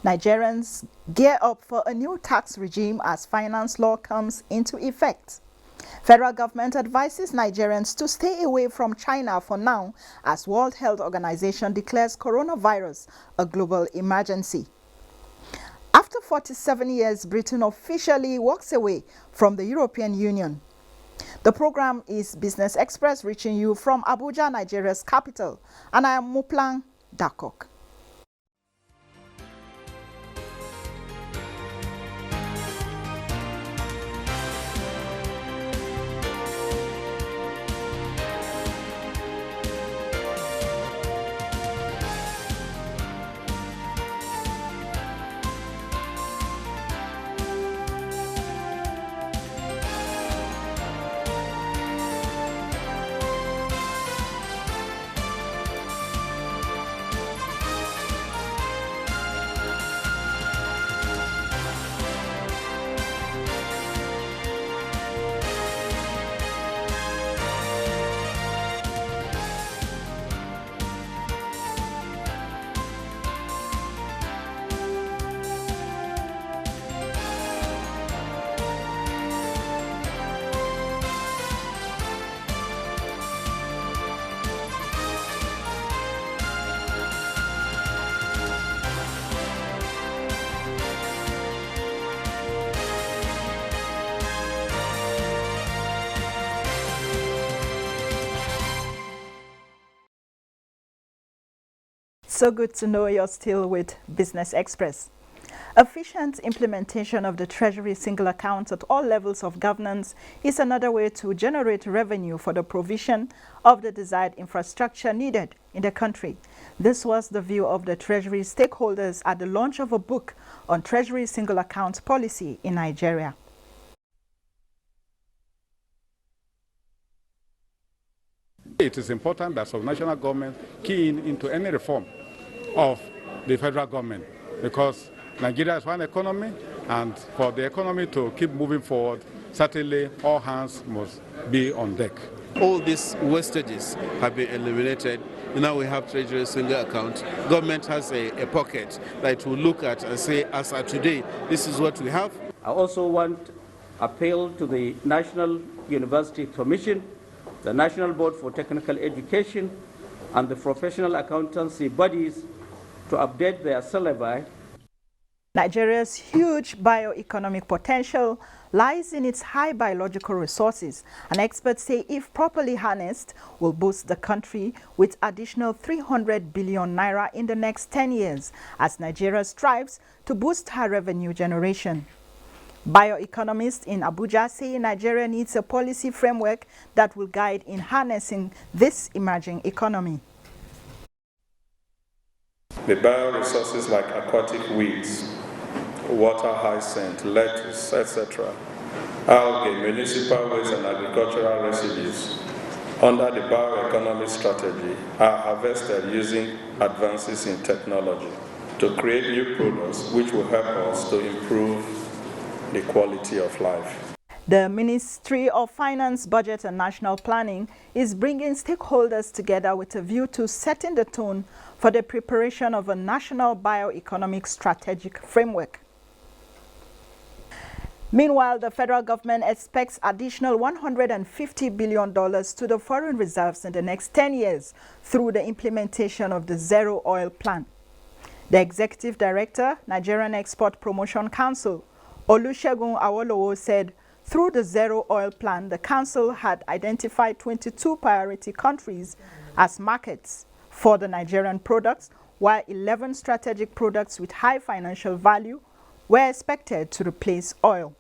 Nigerians gear up for a new tax regime as finance law comes into effect. Federal government advises Nigerians to stay away from China for now as World Health Organization declares coronavirus a global emergency. After 47 years, Britain officially walks away from the European Union. The program is Business Express, reaching you from Abuja, Nigeria's capital, and I am Muplang Dakok. So good to know you're still with Business Express. Efficient implementation of the Treasury single account at all levels of governance is another way to generate revenue for the provision of the desired infrastructure needed in the country. This was the view of the Treasury stakeholders at the launch of a book on Treasury single account policy in Nigeria. It is important that sub-national government key into any reform of the federal government, because Nigeria is one economy, and for the economy to keep moving forward, certainly all hands must be on deck. All these wastages have been eliminated. Now we have Treasury single account. Government has a pocket that will look at and say, as of today, this is what we have. I also want to appeal to the National University Commission, the National Board for Technical Education, and the professional accountancy bodies to update their syllabi. Nigeria's huge bioeconomic potential lies in its high biological resources, and experts say if properly harnessed, will boost the country with additional 300 billion naira in the next 10 years as Nigeria strives to boost her revenue generation. Bioeconomists in Abuja say Nigeria needs a policy framework that will guide in harnessing this emerging economy. The bioresources like aquatic weeds, water hyacinth, lettuce, etc., algae, municipal waste and agricultural residues under the bioeconomy strategy are harvested using advances in technology to create new products which will help us to improve the quality of life. The Ministry of Finance, Budget and National Planning is bringing stakeholders together with a view to setting the tone for the preparation of a national bioeconomic strategic framework. Meanwhile, the federal government expects additional $150 billion to the foreign reserves in the next 10 years through the implementation of the Zero Oil Plan. The Executive Director, Nigerian Export Promotion Council, Olusegun Awolowo, said through the Zero Oil Plan, the Council had identified 22 priority countries as markets for the Nigerian products, while 11 strategic products with high financial value were expected to replace oil.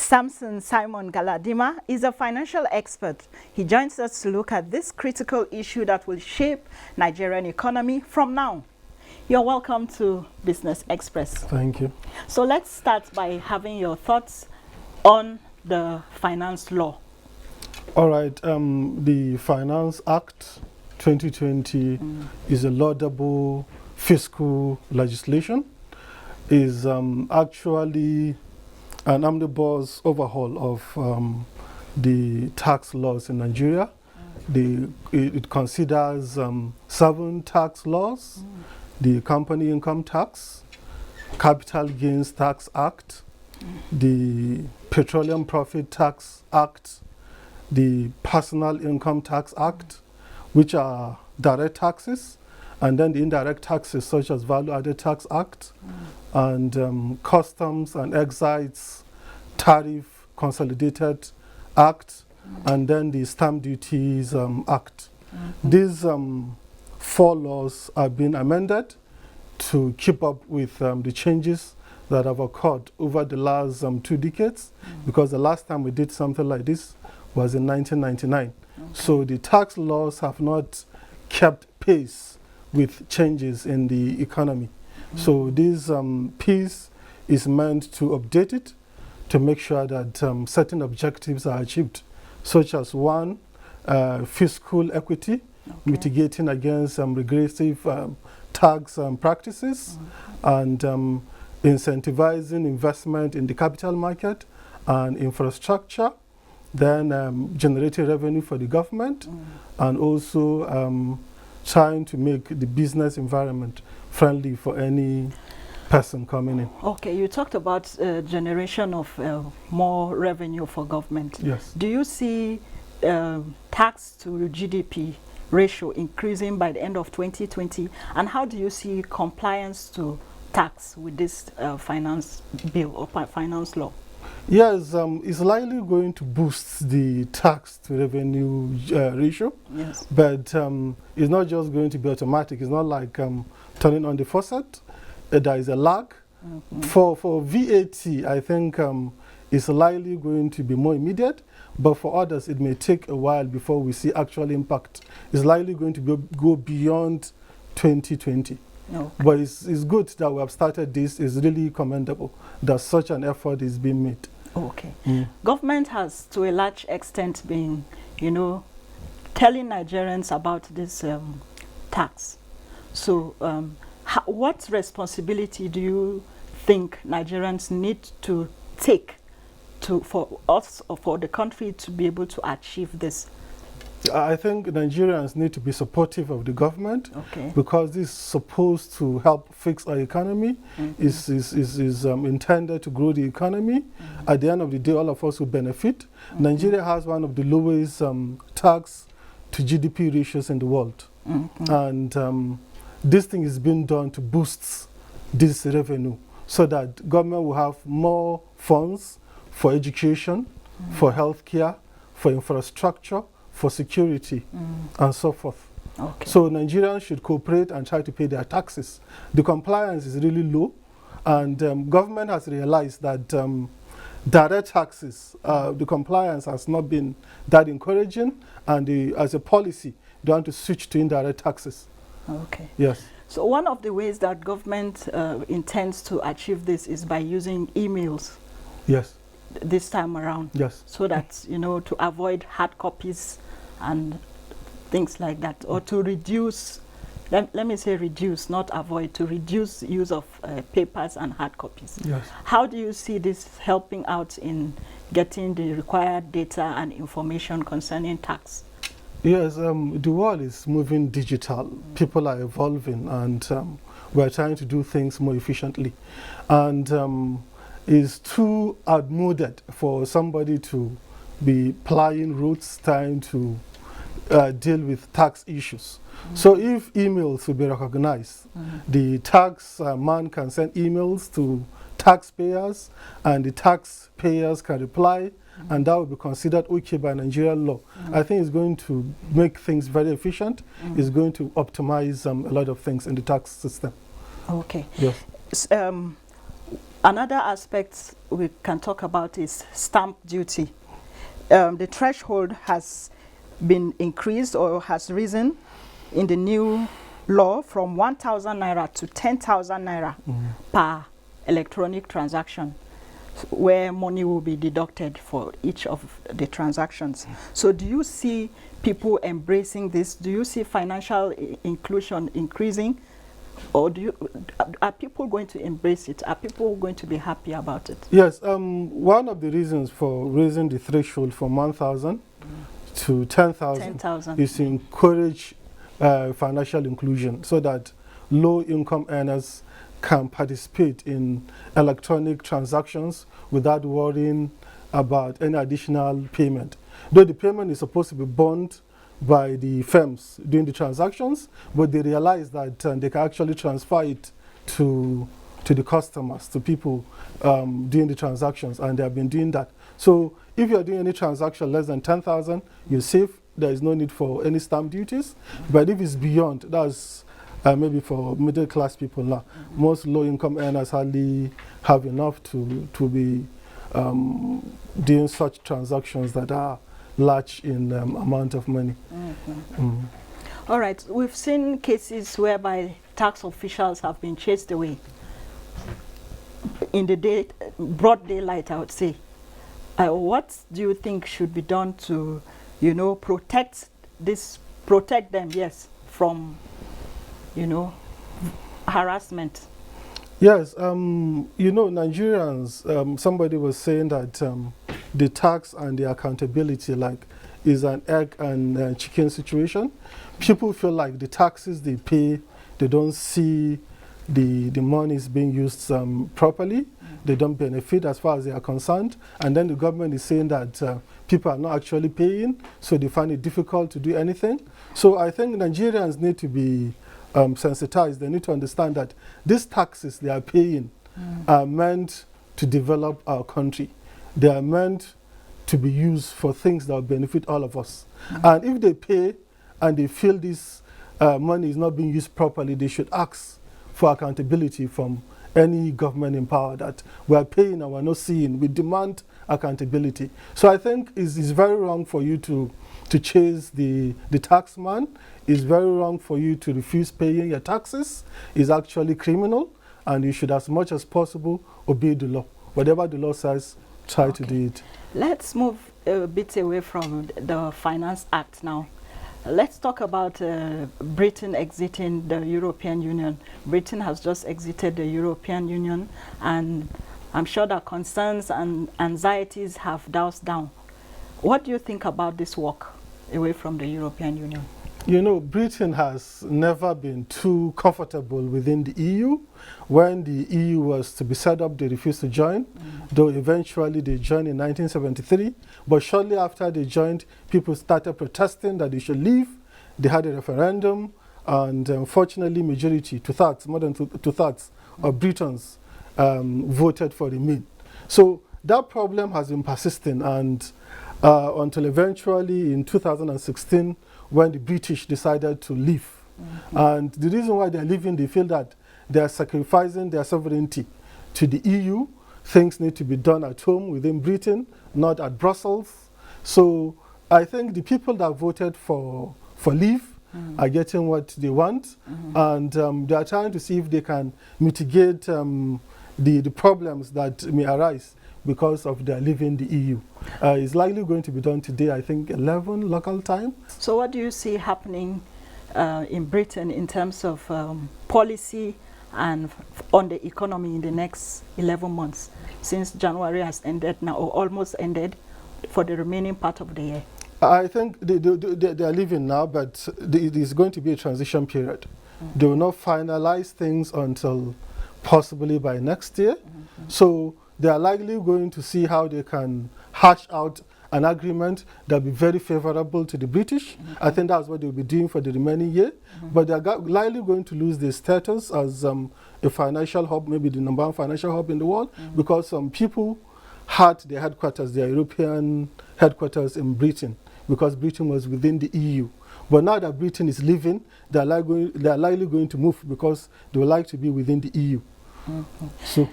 Samson Simon Galadima is a financial expert. He joins us to look at this critical issue that will shape Nigerian economy from now. You're welcome to Business Express. Thank you. So let's start by having your thoughts on the finance law. All right. The Finance Act 2020 is a laudable fiscal legislation. Is actually an omnibus overhaul of the tax laws in Nigeria. It considers 7 tax laws: the Company Income Tax, Capital Gains Tax Act, the Petroleum Profit Tax Act, the Personal Income Tax Act, which are direct taxes, and then the indirect taxes such as Value Added Tax Act, and Customs and Excise Tariff Consolidated Act, and then the Stamp Duties Act. These 4 laws have been amended to keep up with the changes that have occurred over the last 2 decades, because the last time we did something like this was in 1999. So the tax laws have not kept pace with changes in the economy. So this piece is meant to update it to make sure that certain objectives are achieved, such as 1, fiscal equity, mitigating against regressive tax practices, and incentivizing investment in the capital market and infrastructure, then generating revenue for the government, and also trying to make the business environment friendly for any person coming in. Okay, you talked about generation of more revenue for government. Yes. Do you see tax to GDP ratio increasing by the end of 2020? And how do you see compliance to tax with this finance bill or finance law? Yes, it's likely going to boost the tax to revenue ratio. Yes. But it's not just going to be automatic. It's not like turning on the faucet. There is a lag. For VAT, I think it's likely going to be more immediate. But for others, it may take a while before we see actual impact. It's likely going to go beyond 2020. Okay. But it's good that we have started this. It's really commendable that such an effort is being made. Okay. Government has, to a large extent, been, telling Nigerians about this tax. So what responsibility do you think Nigerians need to take for us or for the country to be able to achieve this? I think Nigerians need to be supportive of the government, okay, because this is supposed to help fix our economy. Is intended to grow the economy. At the end of the day, all of us will benefit. Nigeria has one of the lowest tax to GDP ratios in the world. And this thing is being done to boost this revenue so that government will have more funds for education, for healthcare, for infrastructure, for security, and so forth. Okay. So Nigerians should cooperate and try to pay their taxes. The compliance is really low, and government has realized that direct taxes, the compliance has not been that encouraging, and as a policy, they want to switch to indirect taxes. Okay. Yes. So one of the ways that government intends to achieve this is by using emails. Yes. This time around. Yes. So that, to avoid hard copies and things like that, or to reduce, let me say reduce, not avoid, to reduce use of papers and hard copies. Yes. How do you see this helping out in getting the required data and information concerning tax? Yes, the world is moving digital. People are evolving, and we're trying to do things more efficiently. And it's too outmoded for somebody to be plying routes trying to deal with tax issues. So if emails will be recognized, the tax man can send emails to taxpayers, and the taxpayers can reply, and that will be considered okay by Nigerian law. I think it's going to make things very efficient. It's going to optimize a lot of things in the tax system. Okay. Yes. Another aspect we can talk about is stamp duty. The threshold has been increased or has risen in the new law from 1,000 naira to 10,000 naira per electronic transaction, where money will be deducted for each of the transactions. So do you see people embracing this? Do you see financial inclusion increasing? Or are people going to embrace it? Are people going to be happy about it? Yes, one of the reasons for raising the threshold from 1,000 to 10,000 is to encourage financial inclusion so that low-income earners can participate in electronic transactions without worrying about any additional payment. Though the payment is supposed to be borne by the firms doing the transactions, but they realize that they can actually transfer it to the customers, to people doing the transactions, and they have been doing that. So if you're doing any transaction less than 10,000, you're safe. There is no need for any stamp duties. But if it's beyond, that's maybe for middle-class people now. Most low-income earners hardly have enough to be doing such transactions that are large in amount of money. All right, we've seen cases whereby tax officials have been chased away in the broad daylight, I would say. What do you think should be done to, protect them, yes, from, harassment? Yes, Nigerians, somebody was saying that the tax and the accountability is an egg and chicken situation. People feel like the taxes they pay, they don't see the money is being used properly. They don't benefit as far as they are concerned. And then the government is saying that people are not actually paying, so they find it difficult to do anything. So I think Nigerians need to be sensitized. They need to understand that these taxes they are paying are meant to develop our country. They are meant to be used for things that will benefit all of us. And if they pay and they feel this money is not being used properly, they should ask for accountability from any government in power that we are paying and we're not seeing. We demand accountability. So I think it's very wrong for you to chase the tax man. It's very wrong for you to refuse paying your taxes. It's actually criminal, and you should, as much as possible, obey the law. Whatever the law says, try to do it. Let's move a bit away from the Finance Act now. Let's talk about Britain exiting the European Union. Britain has just exited the European Union, and I'm sure that concerns and anxieties have doused down. What do you think about this walk away from the European Union? Britain has never been too comfortable within the EU. When the EU was to be set up, they refused to join, though eventually they joined in 1973. But shortly after they joined, people started protesting that they should leave. They had a referendum, and unfortunately, majority, two-thirds, more than two-thirds of Britons voted for remain. So that problem has been persisting, and until eventually in 2016, when the British decided to leave. And the reason why they're leaving, they feel that they are sacrificing their sovereignty to the EU. Things need to be done at home within Britain, not at Brussels. So I think the people that voted for leave are getting what they want, and they are trying to see if they can mitigate the problems that may arise because of their leaving the EU. It's likely going to be done today, I think 11 local time. So what do you see happening in Britain in terms of policy and on the economy in the next 11 months, since January has ended now, or almost ended, for the remaining part of the year? I think they are leaving now, but it is going to be a transition period. They will not finalize things until possibly by next year. So they are likely going to see how they can hash out an agreement that will be very favorable to the British. I think that's what they'll be doing for the remaining year. But they're likely going to lose their status as a financial hub, maybe the #1 financial hub in the world, because some people had their headquarters, their European headquarters in Britain, because Britain was within the EU. But now that Britain is leaving, they're likely going to move because they would like to be within the EU. So,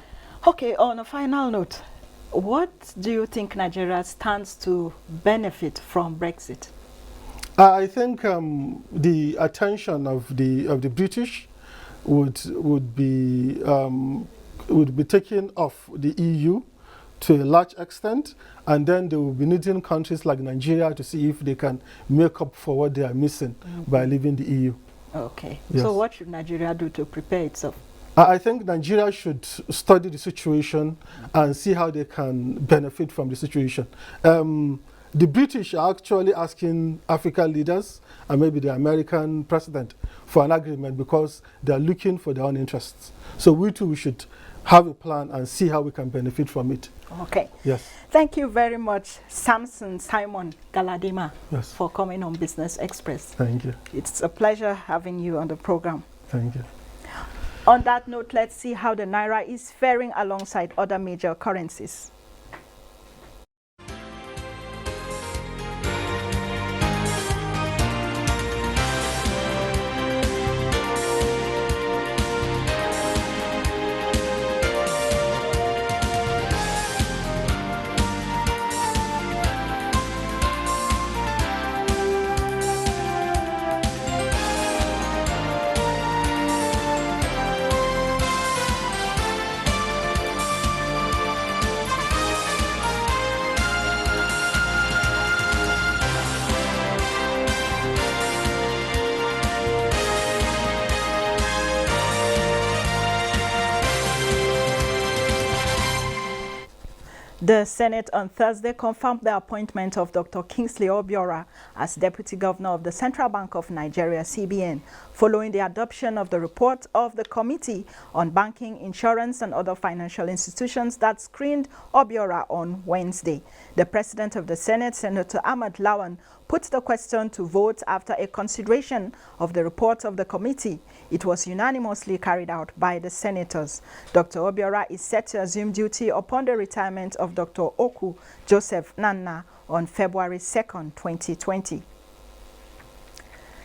Okay, on a final note, what do you think Nigeria stands to benefit from Brexit? I think the attention of the British would be taken off the EU to a large extent, and then they will be needing countries like Nigeria to see if they can make up for what they are missing by leaving the EU. Okay. Yes. So what should Nigeria do to prepare itself? I think Nigeria should study the situation and see how they can benefit from the situation. The British are actually asking African leaders and maybe the American president for an agreement because they are looking for their own interests. So we too should have a plan and see how we can benefit from it. Okay. Yes. Thank you very much, Samson Simon Galadima, Yes. for coming on Business Express. Thank you. It's a pleasure having you on the program. Thank you. On that note, let's see how the Naira is faring alongside other major currencies. The Senate on Thursday confirmed the appointment of Dr. Kingsley Obiora as Deputy Governor of the Central Bank of Nigeria, CBN, following the adoption of the report of the Committee on Banking, Insurance and Other Financial Institutions that screened Obiora on Wednesday. The President of the Senate, Senator Ahmad Lawan, put the question to vote after a consideration of the report of the committee. It was unanimously carried out by the senators. Dr. Obiora is set to assume duty upon the retirement of Dr. Oku Joseph Nana on February 2nd, 2020.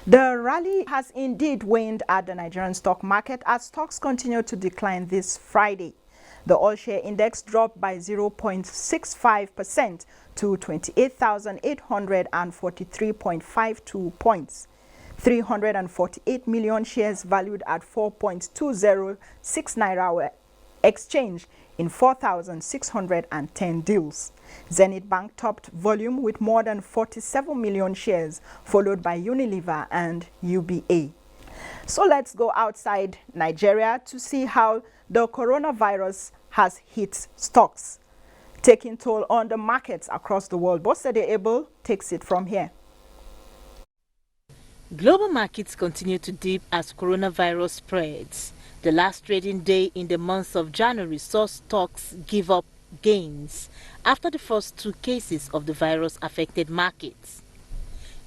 The rally has indeed waned at the Nigerian stock market as stocks continue to decline this Friday. The all-share index dropped by 0.65% to 28,843.52 points. 348 million shares valued at 4.206 naira were exchanged in 4,610 deals. Zenith Bank topped volume with more than 47 million shares, followed by Unilever and UBA. So let's go outside Nigeria to see how the coronavirus has hit stocks, taking toll on the markets across the world. Bosede Abel takes it from here. Global markets continue to dip as coronavirus spreads. The last trading day in the month of January saw stocks give up gains after the first two cases of the virus affected markets.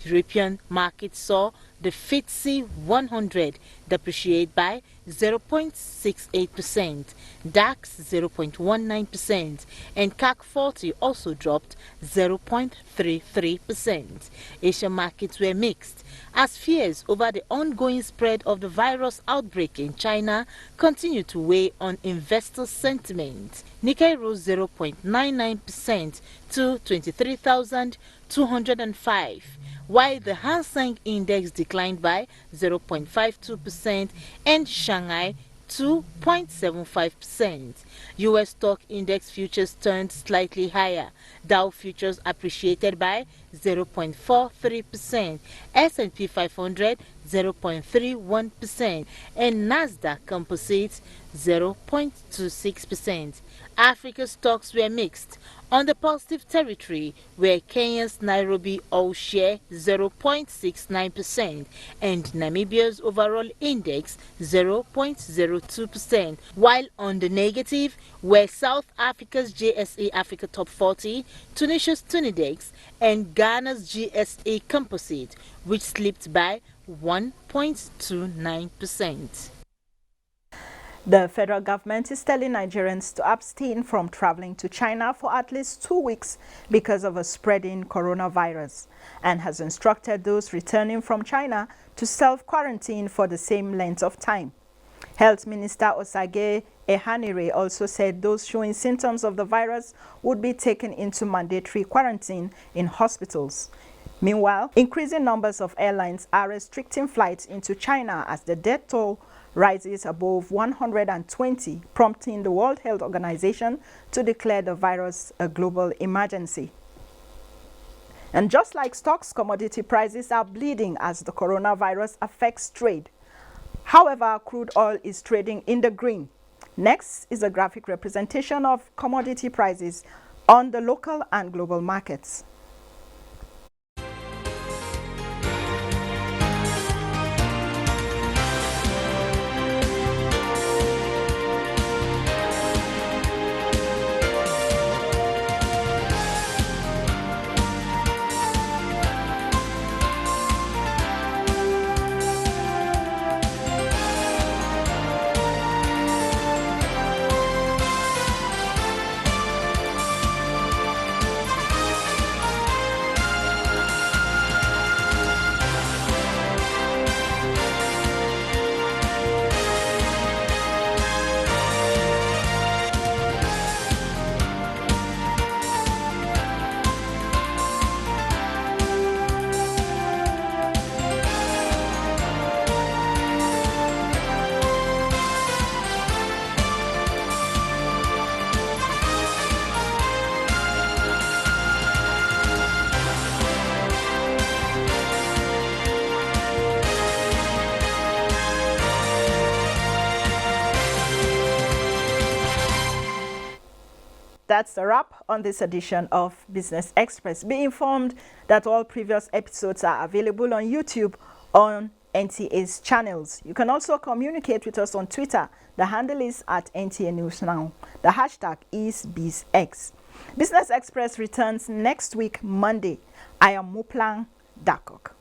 European markets saw the FTSE 100 depreciate by 0.68%, DAX 0.19%, and CAC 40 also dropped 0.33%. Asian markets were mixed as fears over the ongoing spread of the virus outbreak in China continue to weigh on investor sentiment. Nikkei rose 0.99% to 23,205. while the Hang Seng Index declined by 0.52% and Shanghai 2.75%. U.S. stock index futures turned slightly higher. Dow futures appreciated by 0.43%, S&P 500 0.31%, and Nasdaq Composite 0.26%. Africa stocks were mixed. On the positive territory were Kenya's Nairobi All Share 0.69% and Namibia's overall index 0.02%, while on the negative were South Africa's JSE Africa Top 40, Tunisia's Tunidex, and Ghana's GSA Composite, which slipped by 1.29%. The federal government is telling Nigerians to abstain from traveling to China for at least 2 weeks because of a spreading coronavirus, and has instructed those returning from China to self-quarantine for the same length of time. Health Minister Osage Ehanire also said those showing symptoms of the virus would be taken into mandatory quarantine in hospitals. Meanwhile, increasing numbers of airlines are restricting flights into China as the death toll rises above 120, prompting the World Health Organization to declare the virus a global emergency. And just like stocks, commodity prices are bleeding as the coronavirus affects trade. However, crude oil is trading in the green. Next is a graphic representation of commodity prices on the local and global markets. That's a wrap on this edition of Business Express. Be informed that all previous episodes are available on YouTube on NTA's channels. You can also communicate with us on Twitter. The handle is at NTA News Now. The hashtag is BizX. Business Express returns next week, Monday. I am Muplang Dakok.